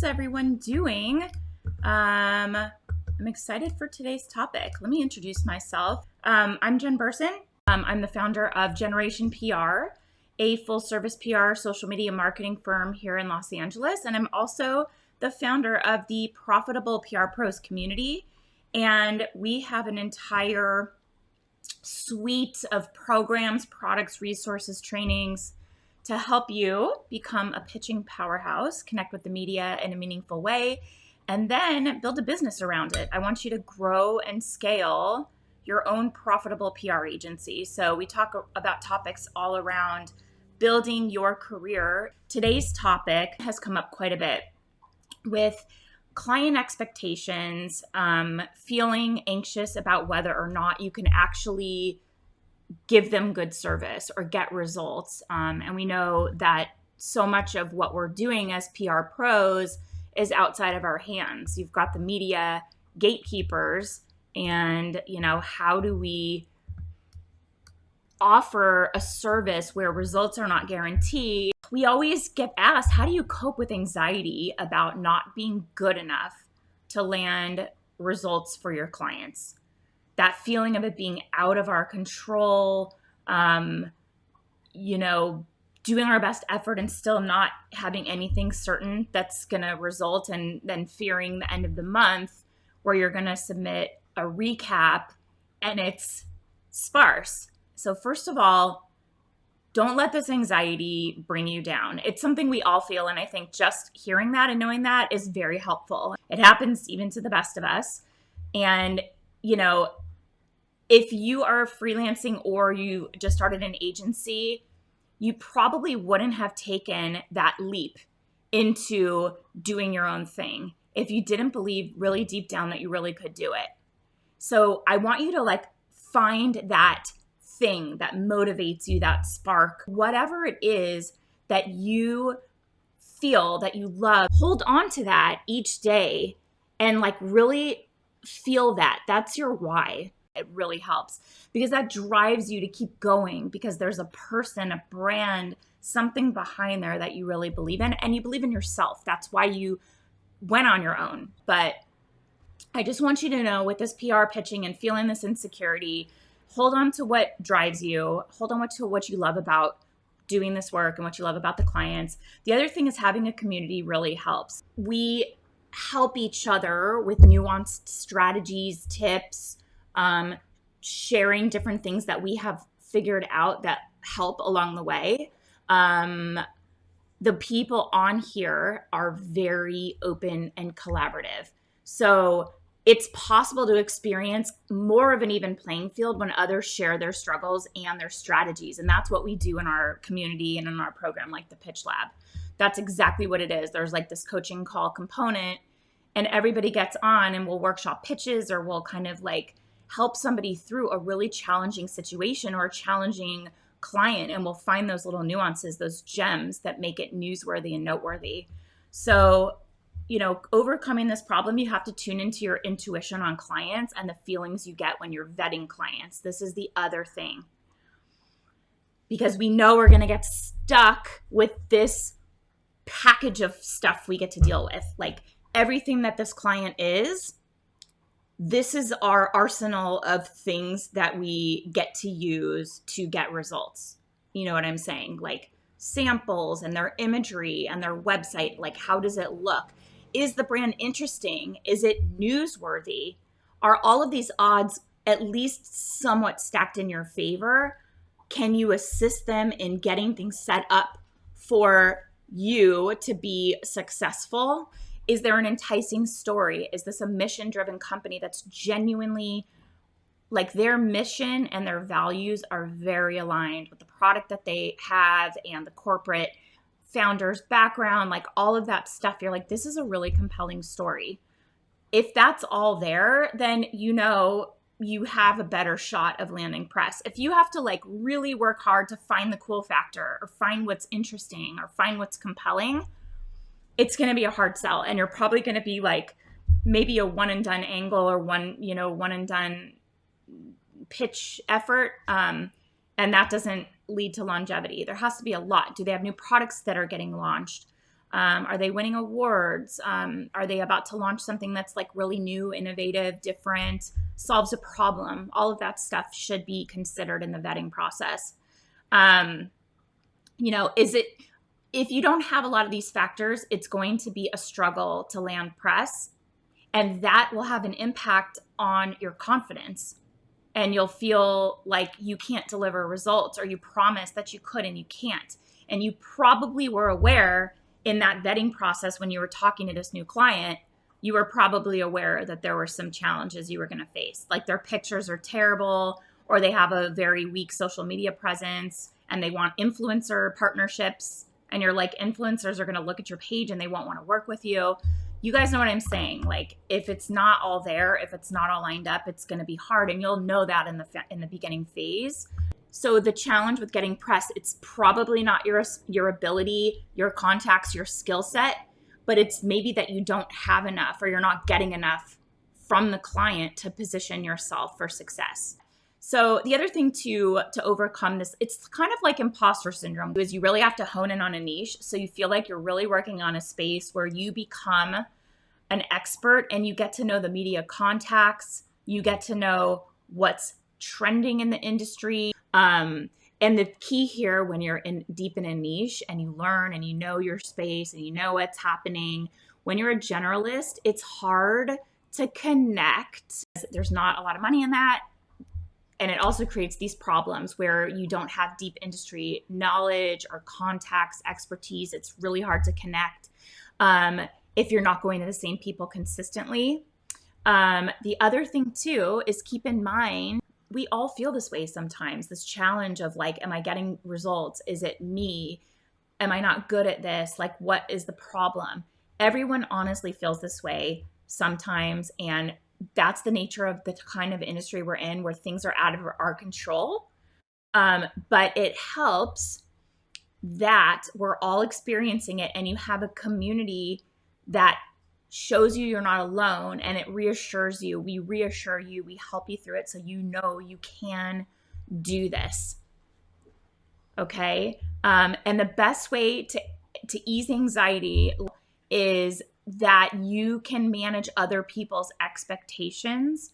How's everyone doing? I'm excited for today's topic. Let me introduce myself. I'm Jen Burson. I'm the founder of Generation PR, a full-service PR social media marketing firm here in Los Angeles. And I'm also the founder of the Profitable PR Pros community. And we have an entire suite of programs, products, resources, trainings to help you become a pitching powerhouse, connect with the media in a meaningful way, and then build a business around it. I want you to grow and scale your own profitable PR agency. So we talk about topics all around building your career. Today's topic has come up quite a bit with client expectations, feeling anxious about whether or not you can actually give them good service or get results. And we know that so much of what we're doing as PR pros is outside of our hands. You've got the media gatekeepers, and how do we offer a service where results are not guaranteed? We always get asked, how do you cope with anxiety about not being good enough to land results for your clients? That feeling of it being out of our control, doing our best effort and still not having anything certain that's going to result, and then fearing the end of the month where you're going to submit a recap and it's sparse. So first of all, don't let this anxiety bring you down. It's something we all feel. And I think just hearing that and knowing that is very helpful. It happens even to the best of us. And, if you are freelancing or you just started an agency, you probably wouldn't have taken that leap into doing your own thing if you didn't believe really deep down that you really could do it. So I want you to find that thing that motivates you, that spark, whatever it is that you feel that you love. Hold on to that each day and really feel that. That's your why. It really helps because that drives you to keep going, because there's a person, a brand, something behind there that you really believe in, and you believe in yourself. That's why you went on your own. But I just want you to know, with this PR pitching and feeling this insecurity, hold on to what drives you. Hold on to what you love about doing this work and what you love about the clients. The other thing is having a community really helps. We help each other with nuanced strategies, tips, sharing different things that we have figured out that help along the way. The people on here are very open and collaborative. So it's possible to experience more of an even playing field when others share their struggles and their strategies. And that's what we do in our community and in our program, like the Pitch Lab. That's exactly what it is. There's this coaching call component, and everybody gets on and we'll workshop pitches, or we'll kind of help somebody through a really challenging situation or a challenging client. And we'll find those little nuances, those gems that make it newsworthy and noteworthy. So, overcoming this problem, you have to tune into your intuition on clients and the feelings you get when you're vetting clients. This is the other thing, because we know we're going to get stuck with this package of stuff we get to deal with. Everything that this client is, this is our arsenal of things that we get to use to get results. You know what I'm saying? Samples and their imagery and their website. How does it look? Is the brand interesting? Is it newsworthy? Are all of these odds at least somewhat stacked in your favor? Can you assist them in getting things set up for you to be successful? Is there an enticing story? Is this a mission-driven company that's genuinely, their mission and their values are very aligned with the product that they have and the corporate founder's background, all of that stuff? You're this is a really compelling story. If that's all there, then you have a better shot of landing press. If you have to really work hard to find the cool factor or find what's interesting or find what's compelling, it's going to be a hard sell, and you're probably going to be maybe a one and done angle or one and done pitch effort. And that doesn't lead to longevity. There has to be a lot. Do they have new products that are getting launched? Are they winning awards? Are they about to launch something that's like really new, innovative, different, solves a problem? All of that stuff should be considered in the vetting process. Is it, if you don't have a lot of these factors, it's going to be a struggle to land press, and that will have an impact on your confidence. And you'll feel like you can't deliver results, or you promised that you could and you can't. And you probably were aware in that vetting process when you were talking to this new client, you were probably aware that there were some challenges you were going to face. Like their pictures are terrible, or they have a very weak social media presence and they want influencer partnerships. And you're like, influencers are going to look at your page and they won't want to work with you. You guys know what I'm saying. Like if it's not all there, if it's not all lined up, it's going to be hard. And you'll know that in the beginning phase. So the challenge with getting press, it's probably not your ability, your contacts, your skill set, but it's maybe that you don't have enough, or you're not getting enough from the client to position yourself for success. So the other thing to overcome this, it's kind of like imposter syndrome, is you really have to hone in on a niche. So you feel like you're really working on a space where you become an expert and you get to know the media contacts, you get to know what's trending in the industry. And the key here, when you're deep in a niche and you learn and you know your space and you know what's happening, when you're a generalist, it's hard to connect. There's not a lot of money in that. And it also creates these problems where you don't have deep industry knowledge or contacts, expertise. It's really hard to connect if you're not going to the same people consistently. The other thing too is keep in mind, we all feel this way sometimes, this challenge of like, am I getting results? Is it me? Am I not good at this? Like, what is the problem? Everyone honestly feels this way sometimes. And that's the nature of the kind of industry we're in, where things are out of our control. But it helps that we're all experiencing it and you have a community that shows you you're not alone, and it reassures you. We reassure you, we help you through it, so you know you can do this. Okay? And the best way to ease anxiety is that you can manage other people's expectations.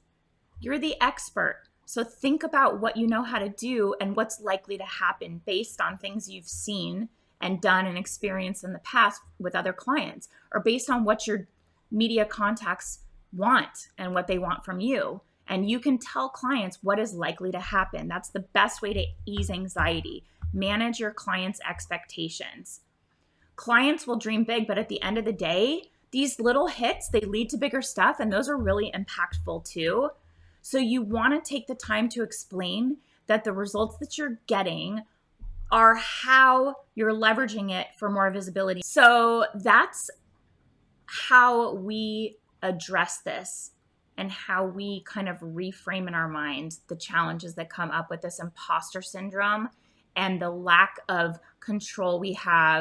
You're the expert. So think about what you know how to do and what's likely to happen based on things you've seen and done and experienced in the past with other clients, or based on what your media contacts want and what they want from you. And you can tell clients what is likely to happen. That's the best way to ease anxiety. Manage your clients' expectations. Clients will dream big, but at the end of the day, these little hits, they lead to bigger stuff, and those are really impactful too. So you want to take the time to explain that the results that you're getting are how you're leveraging it for more visibility. So that's how we address this and how we kind of reframe in our minds the challenges that come up with this imposter syndrome and the lack of control we have